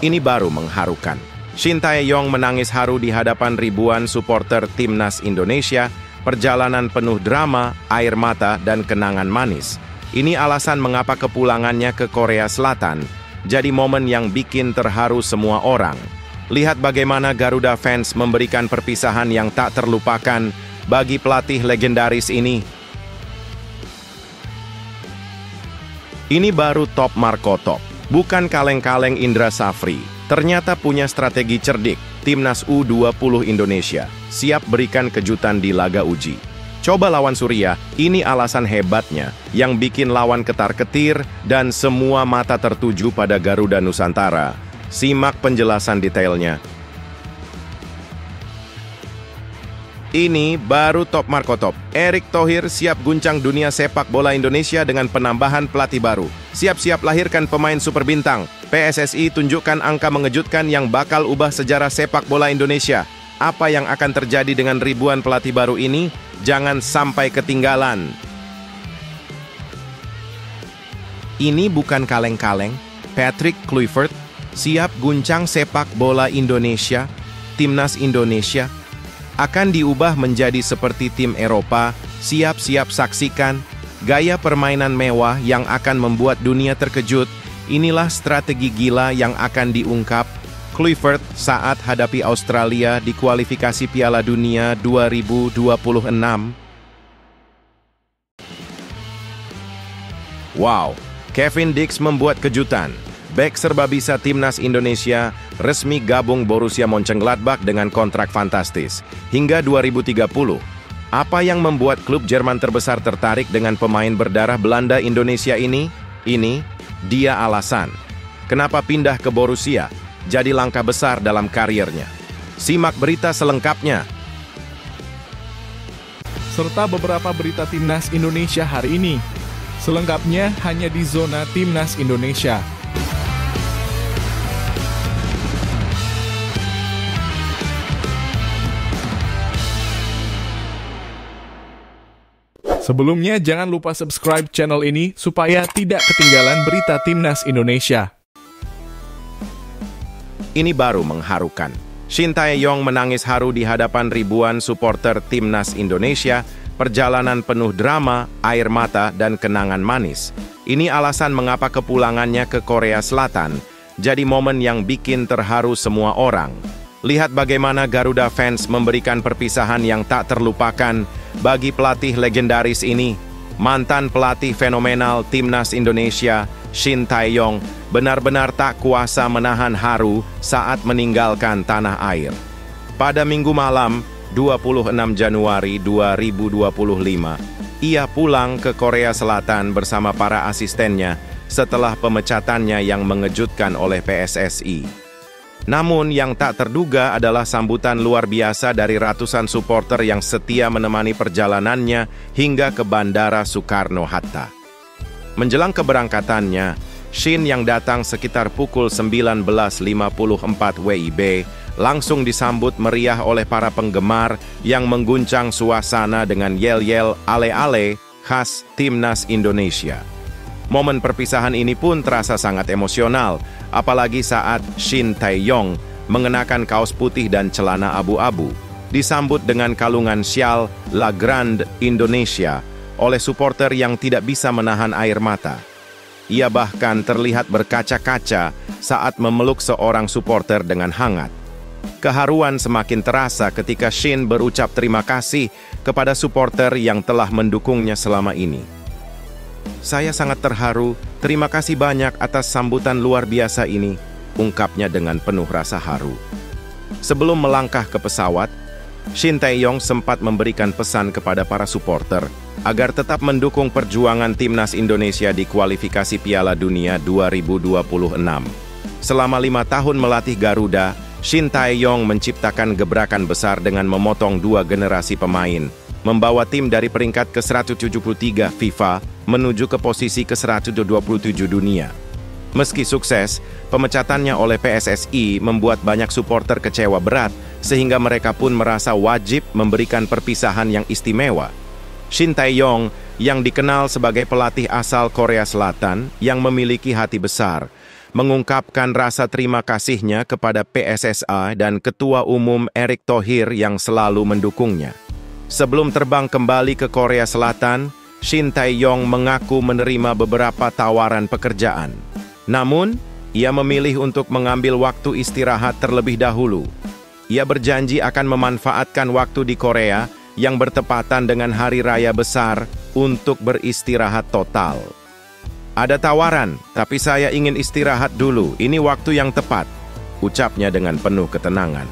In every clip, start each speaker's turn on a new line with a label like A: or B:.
A: Ini baru mengharukan. Shin Tae-yong menangis haru di hadapan ribuan supporter timnas Indonesia, perjalanan penuh drama, air mata, dan kenangan manis. Ini alasan mengapa kepulangannya ke Korea Selatan jadi momen yang bikin terharu semua orang. Lihat bagaimana Garuda fans memberikan perpisahan yang tak terlupakan bagi pelatih legendaris ini. Ini baru top Marco Top, bukan kaleng-kaleng Indra Safri. Ternyata punya strategi cerdik, Timnas U20 Indonesia siap berikan kejutan di laga uji. Coba lawan Suriah, ini alasan hebatnya yang bikin lawan ketar-ketir dan semua mata tertuju pada Garuda Nusantara. Simak penjelasan detailnya. Ini baru top Marco Top. Erick Thohir siap guncang dunia sepak bola Indonesia dengan penambahan pelatih baru. Siap-siap lahirkan pemain super bintang. PSSI tunjukkan angka mengejutkan yang bakal ubah sejarah sepak bola Indonesia. Apa yang akan terjadi dengan ribuan pelatih baru ini? Jangan sampai ketinggalan. Ini bukan kaleng-kaleng. Patrick Kluivert siap guncang sepak bola Indonesia. Timnas Indonesia akan diubah menjadi seperti tim Eropa. Siap-siap saksikan gaya permainan mewah yang akan membuat dunia terkejut. Inilah strategi gila yang akan diungkap Kluivert saat hadapi Australia di kualifikasi Piala Dunia 2026. Wow, Kevin Dix membuat kejutan. Bek serbabisa Timnas Indonesia resmi gabung Borussia Mönchengladbach dengan kontrak fantastis hingga 2030. Apa yang membuat klub Jerman terbesar tertarik dengan pemain berdarah Belanda Indonesia ini? Ini dia alasan kenapa pindah ke Borussia jadi langkah besar dalam karirnya. Simak berita selengkapnya.
B: Serta beberapa berita Timnas Indonesia hari ini. Selengkapnya hanya di Zona Timnas Indonesia. Sebelumnya, jangan lupa subscribe channel ini supaya tidak ketinggalan berita Timnas Indonesia.
A: Ini baru mengharukan. Shin Tae-yong menangis haru di hadapan ribuan supporter Timnas Indonesia, perjalanan penuh drama, air mata, dan kenangan manis. Ini alasan mengapa kepulangannya ke Korea Selatan jadi momen yang bikin terharu semua orang. Lihat bagaimana Garuda fans memberikan perpisahan yang tak terlupakan bagi pelatih legendaris ini. Mantan pelatih fenomenal Timnas Indonesia, Shin Tae-yong, benar-benar tak kuasa menahan haru saat meninggalkan tanah air. Pada Minggu malam, 26 Januari 2025, ia pulang ke Korea Selatan bersama para asistennya setelah pemecatannya yang mengejutkan oleh PSSI. Namun yang tak terduga adalah sambutan luar biasa dari ratusan supporter yang setia menemani perjalanannya hingga ke Bandara Soekarno-Hatta. Menjelang keberangkatannya, Shin yang datang sekitar pukul 19.54 WIB langsung disambut meriah oleh para penggemar yang mengguncang suasana dengan yel-yel ale-ale khas Timnas Indonesia. Momen perpisahan ini pun terasa sangat emosional, apalagi saat Shin Tae-yong mengenakan kaos putih dan celana abu-abu, disambut dengan kalungan syal La Grande Indonesia oleh supporter yang tidak bisa menahan air mata. Ia bahkan terlihat berkaca-kaca saat memeluk seorang supporter dengan hangat. Keharuan semakin terasa ketika Shin berucap terima kasih kepada supporter yang telah mendukungnya selama ini. Saya sangat terharu, terima kasih banyak atas sambutan luar biasa ini, ungkapnya dengan penuh rasa haru. Sebelum melangkah ke pesawat, Shin Tae-yong sempat memberikan pesan kepada para supporter agar tetap mendukung perjuangan Timnas Indonesia di kualifikasi Piala Dunia 2026. Selama 5 tahun melatih Garuda, Shin Tae-yong menciptakan gebrakan besar dengan memotong 2 generasi pemain, membawa tim dari peringkat ke-173 FIFA menuju ke posisi ke-127 dunia. Meski sukses, pemecatannya oleh PSSI membuat banyak supporter kecewa berat, sehingga mereka pun merasa wajib memberikan perpisahan yang istimewa. Shin Tae-yong, yang dikenal sebagai pelatih asal Korea Selatan yang memiliki hati besar, mengungkapkan rasa terima kasihnya kepada PSSI dan Ketua Umum Erick Thohir yang selalu mendukungnya. Sebelum terbang kembali ke Korea Selatan, Shin Tae-yong mengaku menerima beberapa tawaran pekerjaan. Namun, ia memilih untuk mengambil waktu istirahat terlebih dahulu. Ia berjanji akan memanfaatkan waktu di Korea yang bertepatan dengan Hari Raya Besar untuk beristirahat total. Ada tawaran, tapi saya ingin istirahat dulu. Ini waktu yang tepat, ucapnya dengan penuh ketenangan.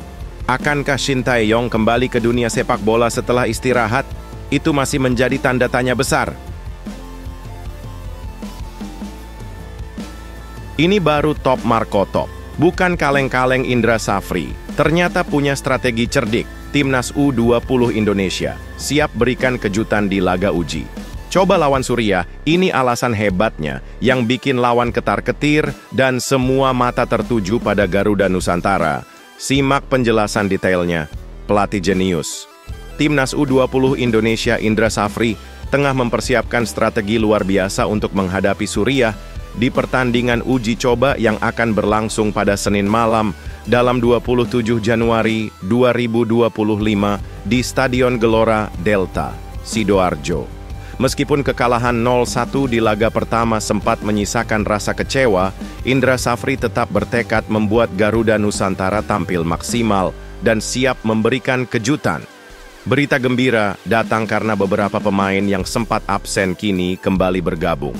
A: Akankah Shin Tae-yong kembali ke dunia sepak bola setelah istirahat? Itu masih menjadi tanda tanya besar. Ini baru top Marco Top, bukan kaleng-kaleng Indra Safri. Ternyata punya strategi cerdik. Timnas U20 Indonesia siap berikan kejutan di laga uji. Coba lawan Suriah, ini alasan hebatnya yang bikin lawan ketar-ketir dan semua mata tertuju pada Garuda Nusantara. Simak penjelasan detailnya, pelatih jenius. Timnas U20 Indonesia Indra Safri tengah mempersiapkan strategi luar biasa untuk menghadapi Suriah di pertandingan uji coba yang akan berlangsung pada Senin malam dalam 27 Januari 2025 di Stadion Gelora Delta, Sidoarjo. Meskipun kekalahan 0-1 di laga pertama sempat menyisakan rasa kecewa, Indra Safri tetap bertekad membuat Garuda Nusantara tampil maksimal dan siap memberikan kejutan. Berita gembira datang karena beberapa pemain yang sempat absen kini kembali bergabung,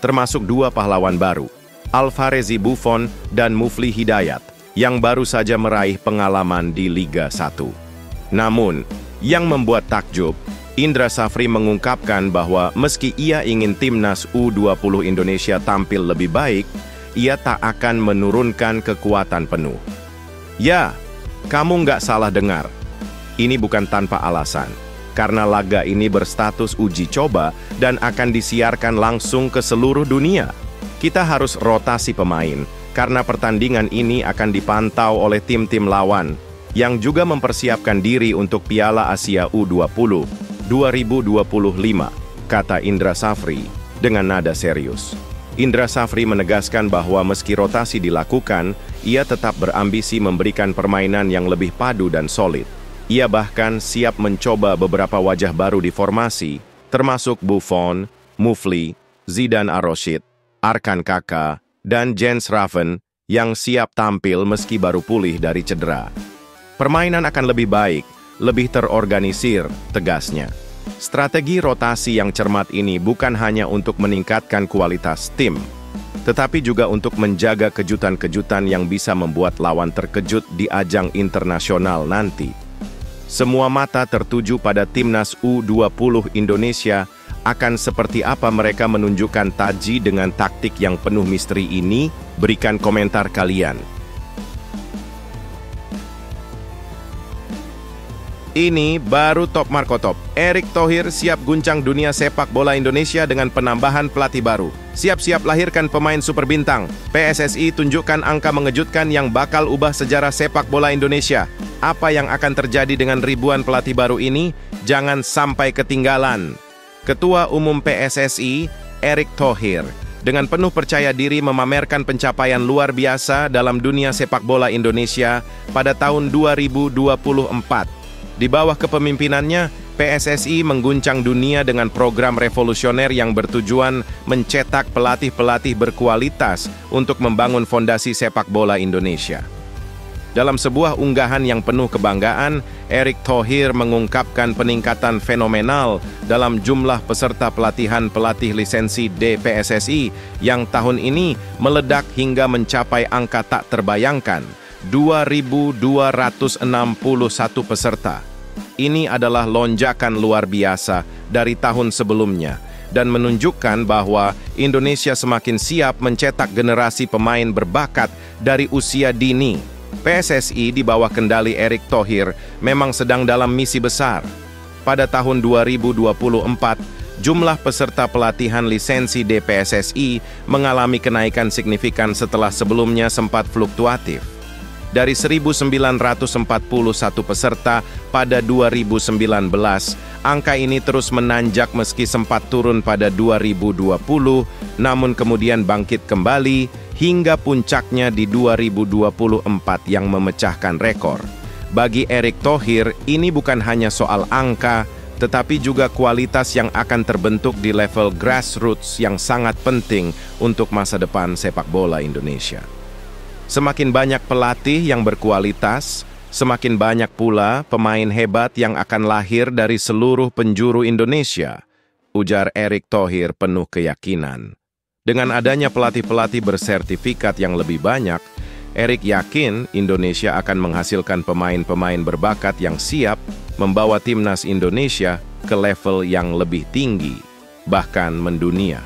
A: termasuk dua pahlawan baru, Alvarezi Buffon dan Mufli Hidayat, yang baru saja meraih pengalaman di Liga 1. Namun, yang membuat takjub, Indra Safri mengungkapkan bahwa meski ia ingin timnas U20 Indonesia tampil lebih baik, ia tak akan menurunkan kekuatan penuh. Ya, kamu nggak salah dengar. Ini bukan tanpa alasan, karena laga ini berstatus uji coba dan akan disiarkan langsung ke seluruh dunia. Kita harus rotasi pemain, karena pertandingan ini akan dipantau oleh tim-tim lawan, yang juga mempersiapkan diri untuk Piala Asia U20 2025, kata Indra Safri dengan nada serius. Indra Safri menegaskan bahwa meski rotasi dilakukan, ia tetap berambisi memberikan permainan yang lebih padu dan solid. Ia bahkan siap mencoba beberapa wajah baru di formasi, termasuk Buffon, Mufli, Zidane Aroshid, Arkan Kaka, dan Jens Raven yang siap tampil meski baru pulih dari cedera. Permainan akan lebih baik, lebih terorganisir, tegasnya. Strategi rotasi yang cermat ini bukan hanya untuk meningkatkan kualitas tim, tetapi juga untuk menjaga kejutan-kejutan yang bisa membuat lawan terkejut di ajang internasional nanti. Semua mata tertuju pada timnas U20 Indonesia akan seperti apa mereka menunjukkan taji dengan taktik yang penuh misteri ini. Berikan komentar kalian. Ini baru top Marco Top. Erick Thohir siap guncang dunia sepak bola Indonesia dengan penambahan pelatih baru. Siap-siap lahirkan pemain super bintang. PSSI tunjukkan angka mengejutkan yang bakal ubah sejarah sepak bola Indonesia. Apa yang akan terjadi dengan ribuan pelatih baru ini? Jangan sampai ketinggalan. Ketua Umum PSSI, Erick Thohir, dengan penuh percaya diri memamerkan pencapaian luar biasa dalam dunia sepak bola Indonesia pada tahun 2024. Di bawah kepemimpinannya, PSSI mengguncang dunia dengan program revolusioner yang bertujuan mencetak pelatih-pelatih berkualitas untuk membangun fondasi sepak bola Indonesia. Dalam sebuah unggahan yang penuh kebanggaan, Erick Thohir mengungkapkan peningkatan fenomenal dalam jumlah peserta pelatihan pelatih lisensi D PSSI yang tahun ini meledak hingga mencapai angka tak terbayangkan, 2.261 peserta. Ini adalah lonjakan luar biasa dari tahun sebelumnya dan menunjukkan bahwa Indonesia semakin siap mencetak generasi pemain berbakat dari usia dini. PSSI di bawah kendali Erick Thohir memang sedang dalam misi besar. Pada tahun 2024, jumlah peserta pelatihan lisensi D PSSI mengalami kenaikan signifikan setelah sebelumnya sempat fluktuatif. Dari 1.941 peserta pada 2019, angka ini terus menanjak meski sempat turun pada 2020, namun kemudian bangkit kembali hingga puncaknya di 2024 yang memecahkan rekor. Bagi Erick Thohir, ini bukan hanya soal angka, tetapi juga kualitas yang akan terbentuk di level grassroots yang sangat penting untuk masa depan sepak bola Indonesia. Semakin banyak pelatih yang berkualitas, semakin banyak pula pemain hebat yang akan lahir dari seluruh penjuru Indonesia, ujar Erick Thohir penuh keyakinan. Dengan adanya pelatih-pelatih bersertifikat yang lebih banyak, Erick yakin Indonesia akan menghasilkan pemain-pemain berbakat yang siap membawa timnas Indonesia ke level yang lebih tinggi, bahkan mendunia.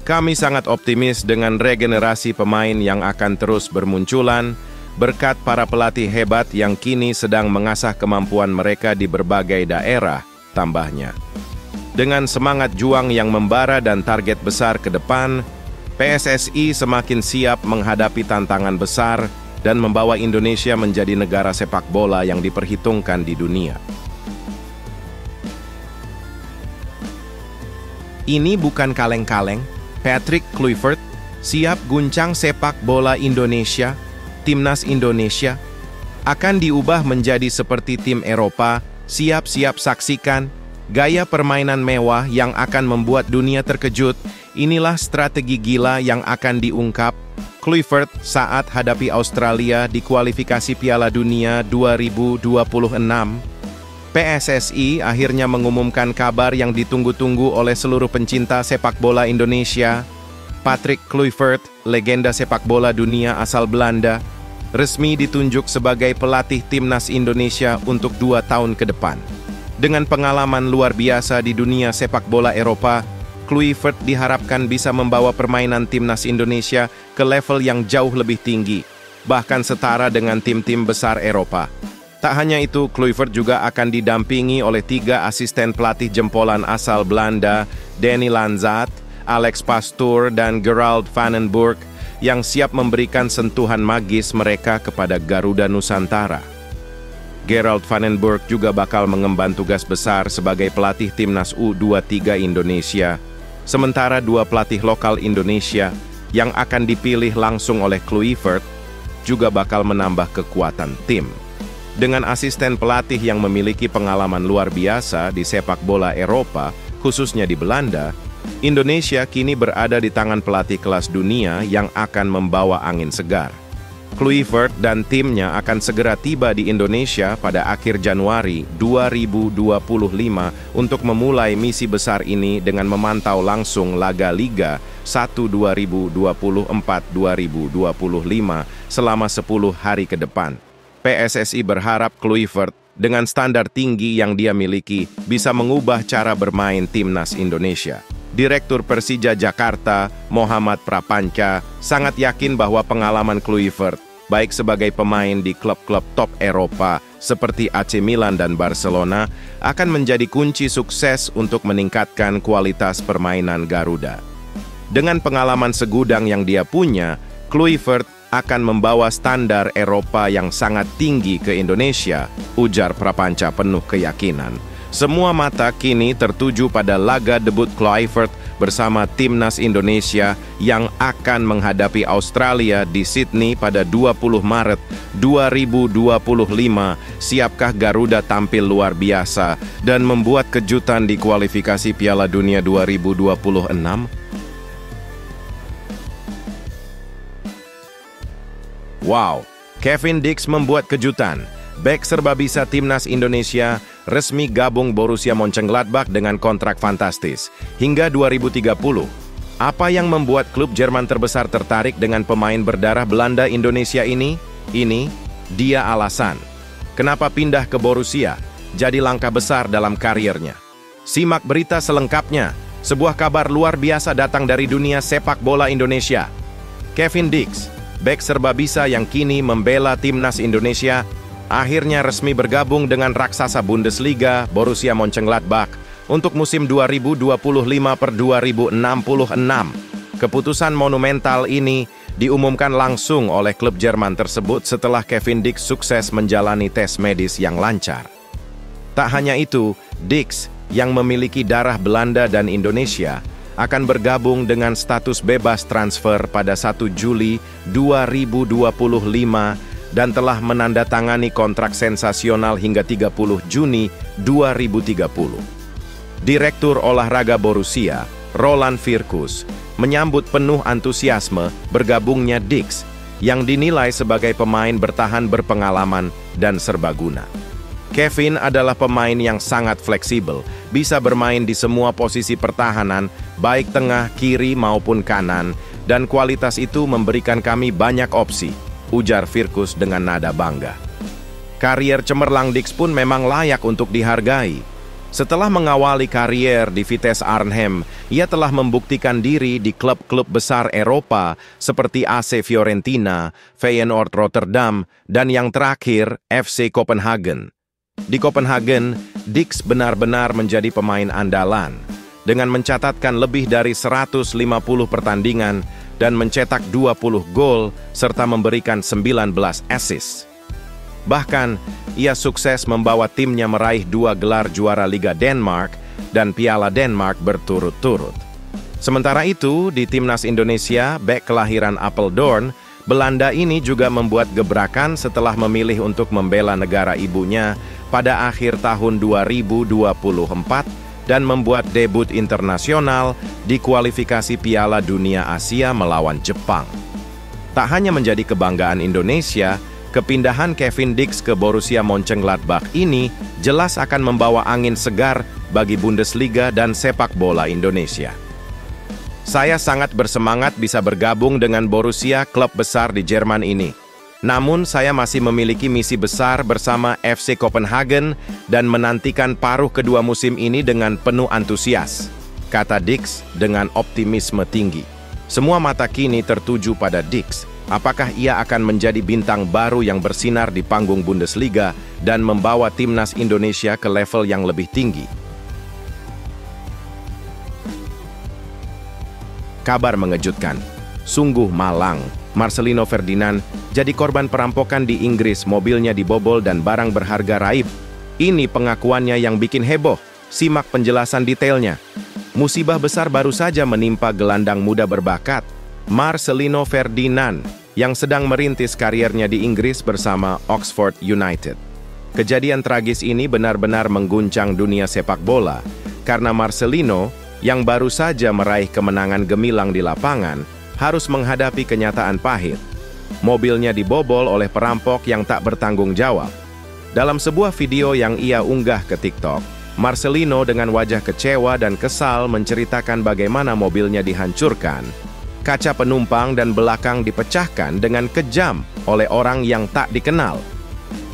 A: Kami sangat optimis dengan regenerasi pemain yang akan terus bermunculan berkat para pelatih hebat yang kini sedang mengasah kemampuan mereka di berbagai daerah, tambahnya. Dengan semangat juang yang membara dan target besar ke depan, PSSI semakin siap menghadapi tantangan besar dan membawa Indonesia menjadi negara sepak bola yang diperhitungkan di dunia. Ini bukan kaleng-kaleng. Patrick Kluivert siap guncang sepak bola Indonesia. Timnas Indonesia akan diubah menjadi seperti tim Eropa. Siap-siap saksikan gaya permainan mewah yang akan membuat dunia terkejut. Inilah strategi gila yang akan diungkap Kluivert saat hadapi Australia di kualifikasi Piala Dunia 2026. PSSI akhirnya mengumumkan kabar yang ditunggu-tunggu oleh seluruh pencinta sepak bola Indonesia. Patrick Kluivert, legenda sepak bola dunia asal Belanda, resmi ditunjuk sebagai pelatih timnas Indonesia untuk 2 tahun ke depan. Dengan pengalaman luar biasa di dunia sepak bola Eropa, Kluivert diharapkan bisa membawa permainan timnas Indonesia ke level yang jauh lebih tinggi, bahkan setara dengan tim-tim besar Eropa. Tak hanya itu, Kluivert juga akan didampingi oleh 3 asisten pelatih jempolan asal Belanda, Danny Lanzat, Alex Pastoor, dan Gerald van den Burg, yang siap memberikan sentuhan magis mereka kepada Garuda Nusantara. Gerald van den Burg juga bakal mengemban tugas besar sebagai pelatih timnas U23 Indonesia, sementara 2 pelatih lokal Indonesia yang akan dipilih langsung oleh Kluivert juga bakal menambah kekuatan tim. Dengan asisten pelatih yang memiliki pengalaman luar biasa di sepak bola Eropa, khususnya di Belanda, Indonesia kini berada di tangan pelatih kelas dunia yang akan membawa angin segar. Kluivert dan timnya akan segera tiba di Indonesia pada akhir Januari 2025 untuk memulai misi besar ini dengan memantau langsung laga Liga 1 2024-2025 selama 10 hari ke depan. PSSI berharap Kluivert dengan standar tinggi yang dia miliki bisa mengubah cara bermain timnas Indonesia. Direktur Persija Jakarta, Muhammad Prapanca, sangat yakin bahwa pengalaman Kluivert, baik sebagai pemain di klub-klub top Eropa seperti AC Milan dan Barcelona, akan menjadi kunci sukses untuk meningkatkan kualitas permainan Garuda. Dengan pengalaman segudang yang dia punya, Kluivert akan membawa standar Eropa yang sangat tinggi ke Indonesia, ujar Prapanca penuh keyakinan. Semua mata kini tertuju pada laga debut Kluivert bersama timnas Indonesia yang akan menghadapi Australia di Sydney pada 20 Maret 2025. Siapkah Garuda tampil luar biasa dan membuat kejutan di kualifikasi Piala Dunia 2026? Wow, Kevin Dix membuat kejutan. Bek serbabisa timnas Indonesia resmi gabung Borussia Mönchengladbach dengan kontrak fantastis hingga 2030. Apa yang membuat klub Jerman terbesar tertarik dengan pemain berdarah Belanda Indonesia ini? Ini dia alasan. Kenapa pindah ke Borussia? Jadi langkah besar dalam karirnya. Simak berita selengkapnya. Sebuah kabar luar biasa datang dari dunia sepak bola Indonesia. Kevin Dix, bek serbabisa yang kini membela timnas Indonesia, akhirnya resmi bergabung dengan raksasa Bundesliga Borussia Mönchengladbach untuk musim 2025-2026. Keputusan monumental ini diumumkan langsung oleh klub Jerman tersebut setelah Kevin Dix sukses menjalani tes medis yang lancar. Tak hanya itu, Dix yang memiliki darah Belanda dan Indonesia akan bergabung dengan status bebas transfer pada 1 Juli 2025 dan telah menandatangani kontrak sensasional hingga 30 Juni 2030. Direktur olahraga Borussia, Roland Virkus, menyambut penuh antusiasme bergabungnya Dix, yang dinilai sebagai pemain bertahan berpengalaman dan serbaguna. Kevin adalah pemain yang sangat fleksibel, bisa bermain di semua posisi pertahanan, baik tengah, kiri maupun kanan, dan kualitas itu memberikan kami banyak opsi, ujar Virkus dengan nada bangga. Karier cemerlang Dix pun memang layak untuk dihargai. Setelah mengawali karier di Vitesse Arnhem, ia telah membuktikan diri di klub-klub besar Eropa seperti AC Fiorentina, Feyenoord Rotterdam, dan yang terakhir FC Copenhagen. Di Copenhagen, Dix benar-benar menjadi pemain andalan, dengan mencatatkan lebih dari 150 pertandingan dan mencetak 20 gol serta memberikan 19 assist. Bahkan, ia sukses membawa timnya meraih 2 gelar juara Liga Denmark dan Piala Denmark berturut-turut. Sementara itu, di Timnas Indonesia, bek kelahiran Apeldoorn, Belanda ini juga membuat gebrakan setelah memilih untuk membela negara ibunya pada akhir tahun 2024 dan membuat debut internasional di kualifikasi Piala Dunia Asia melawan Jepang. Tak hanya menjadi kebanggaan Indonesia, kepindahan Kevin Dix ke Borussia Mönchengladbach ini jelas akan membawa angin segar bagi Bundesliga dan sepak bola Indonesia. Saya sangat bersemangat bisa bergabung dengan Borussia, klub besar di Jerman ini. Namun, saya masih memiliki misi besar bersama FC Copenhagen dan menantikan paruh kedua musim ini dengan penuh antusias, kata Dix dengan optimisme tinggi. Semua mata kini tertuju pada Dix. Apakah ia akan menjadi bintang baru yang bersinar di panggung Bundesliga dan membawa timnas Indonesia ke level yang lebih tinggi? Kabar mengejutkan. Sungguh malang, Marcelino Ferdinand jadi korban perampokan di Inggris, mobilnya dibobol dan barang berharga raib. Ini pengakuannya yang bikin heboh. Simak penjelasan detailnya. Musibah besar baru saja menimpa gelandang muda berbakat, Marcelino Ferdinand, yang sedang merintis kariernya di Inggris bersama Oxford United. Kejadian tragis ini benar-benar mengguncang dunia sepak bola, karena Marcelino, yang baru saja meraih kemenangan gemilang di lapangan, harus menghadapi kenyataan pahit. Mobilnya dibobol oleh perampok yang tak bertanggung jawab. Dalam sebuah video yang ia unggah ke TikTok, Marcelino dengan wajah kecewa dan kesal menceritakan bagaimana mobilnya dihancurkan. Kaca penumpang dan belakang dipecahkan dengan kejam oleh orang yang tak dikenal.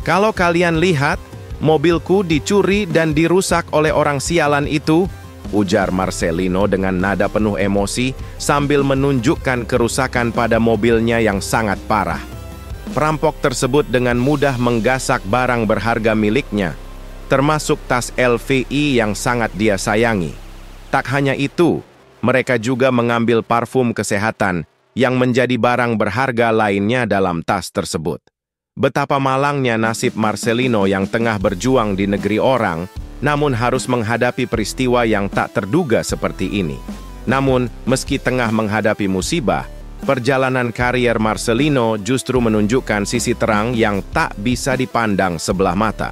A: Kalau kalian lihat, mobilku dicuri dan dirusak oleh orang sialan itu, ujar Marcelino dengan nada penuh emosi sambil menunjukkan kerusakan pada mobilnya yang sangat parah. Perampok tersebut dengan mudah menggasak barang berharga miliknya, termasuk tas LVI yang sangat dia sayangi. Tak hanya itu, mereka juga mengambil parfum kesehatan yang menjadi barang berharga lainnya dalam tas tersebut. Betapa malangnya nasib Marcelino yang tengah berjuang di negeri orang, namun harus menghadapi peristiwa yang tak terduga seperti ini. Namun, meski tengah menghadapi musibah, perjalanan karier Marcelino justru menunjukkan sisi terang yang tak bisa dipandang sebelah mata.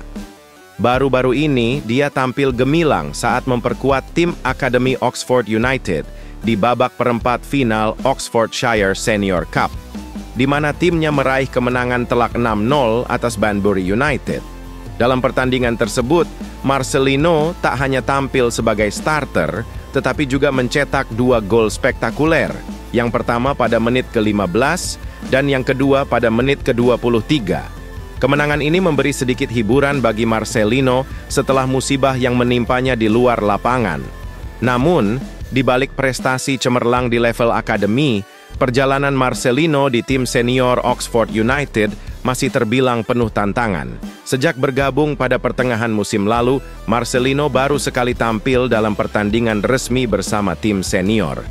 A: Baru-baru ini, dia tampil gemilang saat memperkuat tim Akademi Oxford United di babak perempat final Oxfordshire Senior Cup, di mana timnya meraih kemenangan telak 6-0 atas Banbury United. Dalam pertandingan tersebut, Marcelino tak hanya tampil sebagai starter, tetapi juga mencetak 2 gol spektakuler. Yang pertama pada menit ke-15 dan yang kedua pada menit ke-23. Kemenangan ini memberi sedikit hiburan bagi Marcelino setelah musibah yang menimpanya di luar lapangan. Namun, di balik prestasi cemerlang di level akademi, perjalanan Marcelino di tim senior Oxford United masih terbilang penuh tantangan. Sejak bergabung pada pertengahan musim lalu, Marcelino baru sekali tampil dalam pertandingan resmi bersama tim senior.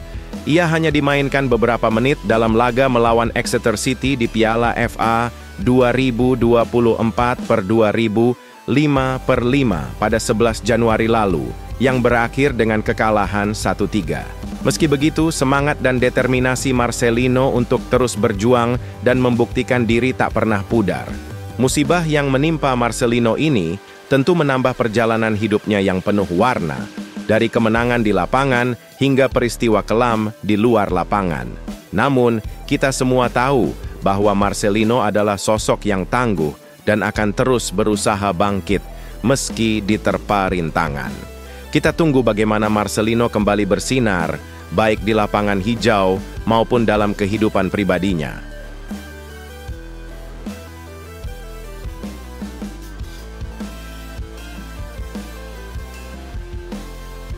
A: Ia hanya dimainkan beberapa menit dalam laga melawan Exeter City di Piala FA 2024/2005 pada 11 Januari lalu, yang berakhir dengan kekalahan 1-3. Meski begitu, semangat dan determinasi Marcelino untuk terus berjuang dan membuktikan diri tak pernah pudar. Musibah yang menimpa Marcelino ini tentu menambah perjalanan hidupnya yang penuh warna, dari kemenangan di lapangan hingga peristiwa kelam di luar lapangan. Namun, kita semua tahu bahwa Marcelino adalah sosok yang tangguh dan akan terus berusaha bangkit meski diterpa rintangan. Kita tunggu bagaimana Marcelino kembali bersinar, baik di lapangan hijau maupun dalam kehidupan pribadinya.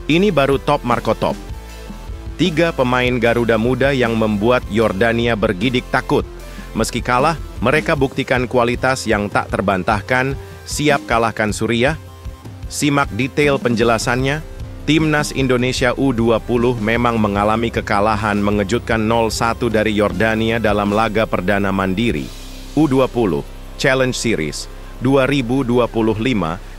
A: Ini baru top Marco Top. 3 pemain Garuda Muda yang membuat Yordania bergidik takut. Meski kalah, mereka buktikan kualitas yang tak terbantahkan, siap kalahkan Suriah. Simak detail penjelasannya. Timnas Indonesia U20 memang mengalami kekalahan mengejutkan 0-1 dari Yordania dalam laga perdana mandiri U20 Challenge Series 2025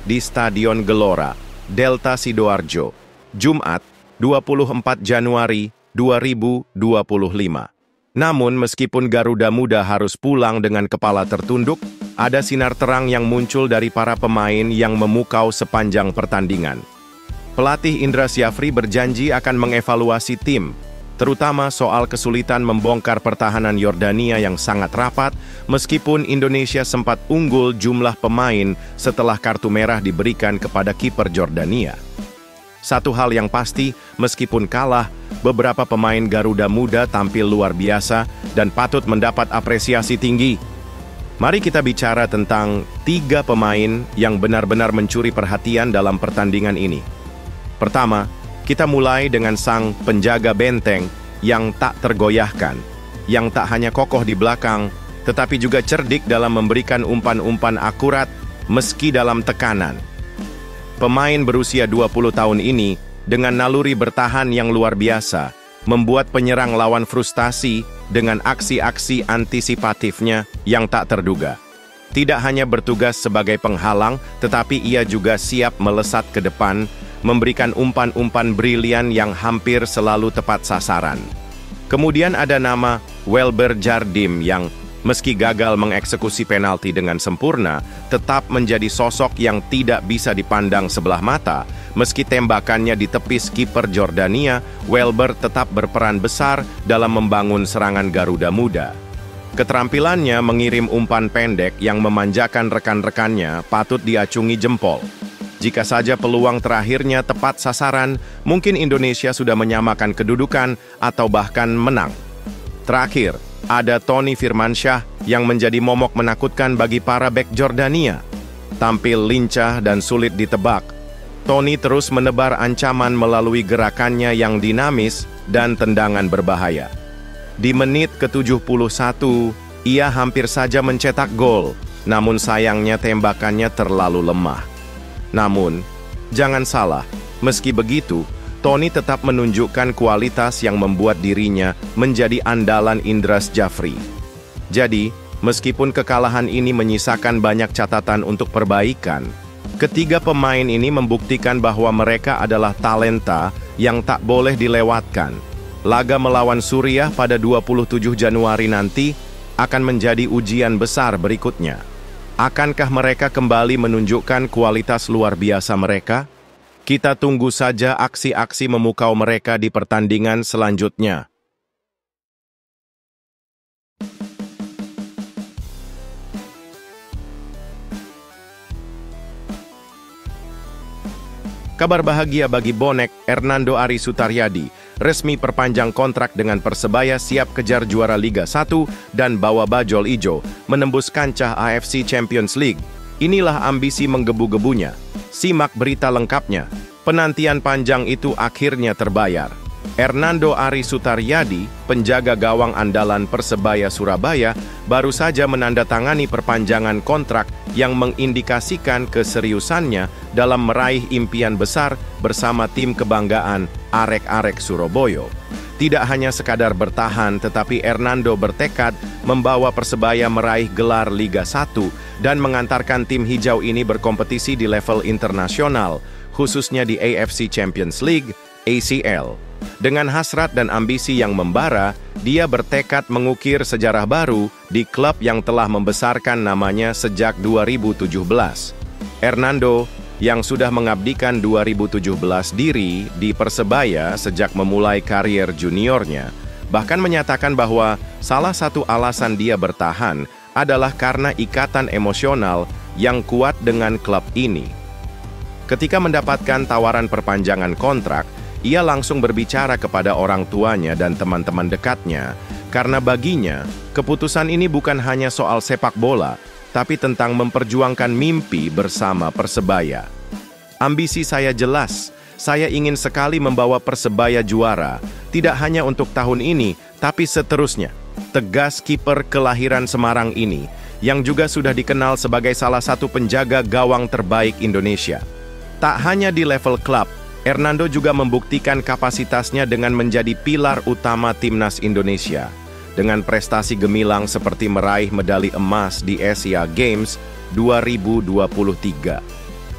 A: di Stadion Gelora, Delta Sidoarjo, Jumat, 24 Januari 2025. Namun, meskipun Garuda Muda harus pulang dengan kepala tertunduk, ada sinar terang yang muncul dari para pemain yang memukau sepanjang pertandingan. Pelatih Indra Syafri berjanji akan mengevaluasi tim, terutama soal kesulitan membongkar pertahanan Yordania yang sangat rapat, meskipun Indonesia sempat unggul jumlah pemain setelah kartu merah diberikan kepada kiper Yordania. Satu hal yang pasti, meskipun kalah, beberapa pemain Garuda Muda tampil luar biasa dan patut mendapat apresiasi tinggi. Mari kita bicara tentang 3 pemain yang benar-benar mencuri perhatian dalam pertandingan ini. Pertama, kita mulai dengan sang penjaga benteng yang tak tergoyahkan, yang tak hanya kokoh di belakang, tetapi juga cerdik dalam memberikan umpan-umpan akurat meski dalam tekanan. Pemain berusia 20 tahun ini, dengan naluri bertahan yang luar biasa, membuat penyerang lawan frustasi dengan aksi-aksi antisipatifnya yang tak terduga. Tidak hanya bertugas sebagai penghalang, tetapi ia juga siap melesat ke depan, memberikan umpan-umpan brilian yang hampir selalu tepat sasaran. Kemudian ada nama Welber Jardim yang, meski gagal mengeksekusi penalti dengan sempurna, tetap menjadi sosok yang tidak bisa dipandang sebelah mata. Meski tembakannya ditepis kiper Yordania, Welber tetap berperan besar dalam membangun serangan Garuda Muda. Keterampilannya mengirim umpan pendek yang memanjakan rekan-rekannya patut diacungi jempol. Jika saja peluang terakhirnya tepat sasaran, mungkin Indonesia sudah menyamakan kedudukan atau bahkan menang. Terakhir, ada Tony Firmansyah yang menjadi momok menakutkan bagi para bek Yordania. Tampil lincah dan sulit ditebak, Tony terus menebar ancaman melalui gerakannya yang dinamis dan tendangan berbahaya. Di menit ke-71, ia hampir saja mencetak gol, namun sayangnya tembakannya terlalu lemah. Namun, jangan salah, meski begitu, Tony tetap menunjukkan kualitas yang membuat dirinya menjadi andalan Indra Syafri. Jadi, meskipun kekalahan ini menyisakan banyak catatan untuk perbaikan, ketiga pemain ini membuktikan bahwa mereka adalah talenta yang tak boleh dilewatkan. Laga melawan Suriah pada 27 Januari nanti akan menjadi ujian besar berikutnya. Akankah mereka kembali menunjukkan kualitas luar biasa mereka? Kita tunggu saja aksi-aksi memukau mereka di pertandingan selanjutnya. Kabar bahagia bagi bonek Hernando Ari Sutaryadi, resmi perpanjang kontrak dengan Persebaya, siap kejar juara Liga 1 dan bawa bajul ijo menembus kancah AFC Champions League. Inilah ambisi menggebu-gebunya. Simak berita lengkapnya. Penantian panjang itu akhirnya terbayar. Hernando Ari Sutaryadi, penjaga gawang andalan Persebaya Surabaya, baru saja menandatangani perpanjangan kontrak yang mengindikasikan keseriusannya dalam meraih impian besar bersama tim kebanggaan Arek-Arek Surabaya. Tidak hanya sekadar bertahan, tetapi Hernando bertekad membawa Persebaya meraih gelar Liga 1 dan mengantarkan tim hijau ini berkompetisi di level internasional. khususnya di AFC Champions League, ACL. Dengan hasrat dan ambisi yang membara, dia bertekad mengukir sejarah baru di klub yang telah membesarkan namanya sejak 2017. Hernando, yang sudah mengabdikan 2017 diri di Persebaya sejak memulai karier juniornya, bahkan menyatakan bahwa salah satu alasan dia bertahan adalah karena ikatan emosional yang kuat dengan klub ini. Ketika mendapatkan tawaran perpanjangan kontrak, ia langsung berbicara kepada orang tuanya dan teman-teman dekatnya, karena baginya, keputusan ini bukan hanya soal sepak bola, tapi tentang memperjuangkan mimpi bersama Persebaya. Ambisi saya jelas, saya ingin sekali membawa Persebaya juara, tidak hanya untuk tahun ini, tapi seterusnya. Tegas kiper kelahiran Semarang ini, yang juga sudah dikenal sebagai salah satu penjaga gawang terbaik Indonesia. Tak hanya di level klub, Hernando juga membuktikan kapasitasnya dengan menjadi pilar utama timnas Indonesia. Dengan prestasi gemilang seperti meraih medali emas di Asia Games 2023.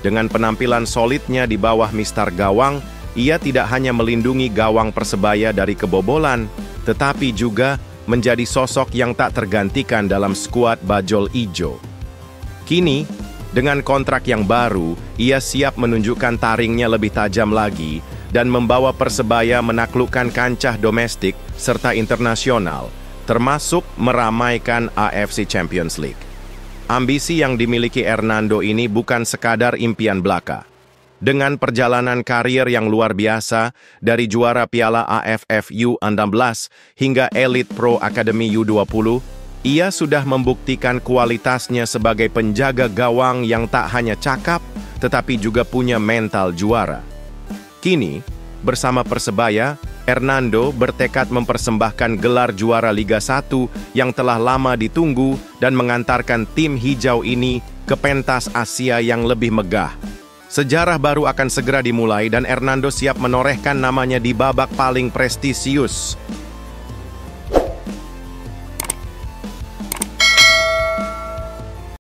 A: Dengan penampilan solidnya di bawah Mister Gawang, ia tidak hanya melindungi gawang Persebaya dari kebobolan, tetapi juga menjadi sosok yang tak tergantikan dalam skuad Bajul Ijo. Kini, dengan kontrak yang baru, ia siap menunjukkan taringnya lebih tajam lagi dan membawa Persebaya menaklukkan kancah domestik serta internasional, termasuk meramaikan AFC Champions League. Ambisi yang dimiliki Hernando ini bukan sekadar impian belaka. Dengan perjalanan karier yang luar biasa, dari juara Piala AFF U16 hingga Elite Pro Academy U20, ia sudah membuktikan kualitasnya sebagai penjaga gawang yang tak hanya cakap, tetapi juga punya mental juara. Kini, bersama Persebaya, Hernando bertekad mempersembahkan gelar juara Liga 1 yang telah lama ditunggu dan mengantarkan tim hijau ini ke pentas Asia yang lebih megah. Sejarah baru akan segera dimulai dan Hernando siap menorehkan namanya di babak paling prestisius